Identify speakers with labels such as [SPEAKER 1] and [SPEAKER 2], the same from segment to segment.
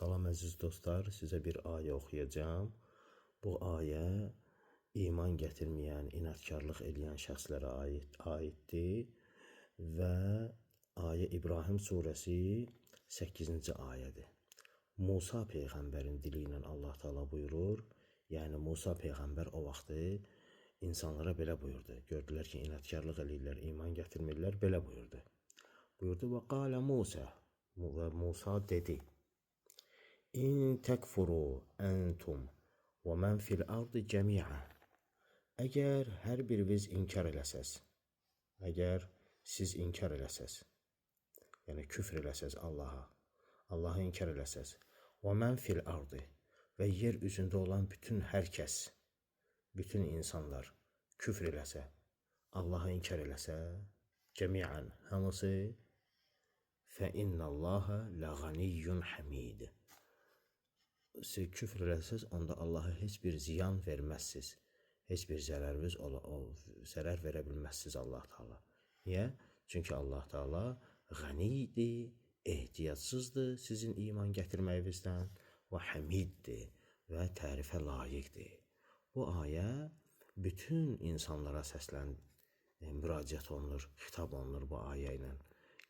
[SPEAKER 1] Salam əziz dostlar, sizə bir ayə oxuyacağım. Bu ayə iman gətirməyən, inadkarlıq edən şəxslərə aiddir və ayə İbrahim surəsi 8-ci ayədir. Musa peyğəmbərin dili ilə Allah Teala buyurur. Yəni Musa peyğəmbər o vaxtı insanlara belə buyurdu. Gördülər ki, inadkarlıq eləyirlər, iman gətirmirlər, belə buyurdu. Buyurdu və qalə Musa, və Musa dedi: İn təkfuru əntum və mən fil ardı cəmiə. Əgər hər biriniz inkar eləsəz, əgər siz inkar eləsəz, yəni küfr eləsəz Allah'a inkar eləsəz, və mən fil ardı və yer üzündə olan bütün hər kəs, bütün insanlar küfr eləsə, Allah'a inkar eləsə, cəmiən hamısı, fə innallaha ləğaniyyun həmid. Siz küfr eləsəz, onda Allah'a heç bir ziyan verməzsiniz. Heç bir zərər verə bilməzsiniz Allah Teala. Niyə? Çünki Allah Teala ğanidir, ehtiyacsızdır sizin iman gətirməyinizdən və həmiddir və tərifə layiqdir. Bu ayə bütün insanlara müraciət olunur, xitab olunur bu ayə ilə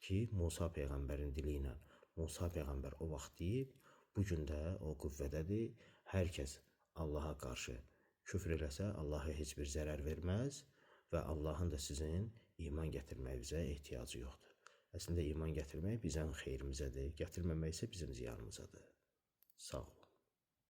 [SPEAKER 1] ki, Musa peyğəmbərin dili ilə. Musa peyğəmbər o vaxt deyib, bugün də o qüvvədədir. Hər kəs Allah'a qarşı küfr eləsə, Allah'a heç bir zərər verməz və Allahın da sizin iman gətirməyinizə ehtiyacı yoxdur. Əslində iman gətirmək bizim xeyrimizədir, gətirməmək isə bizim ziyanımızadır. Sağ olun.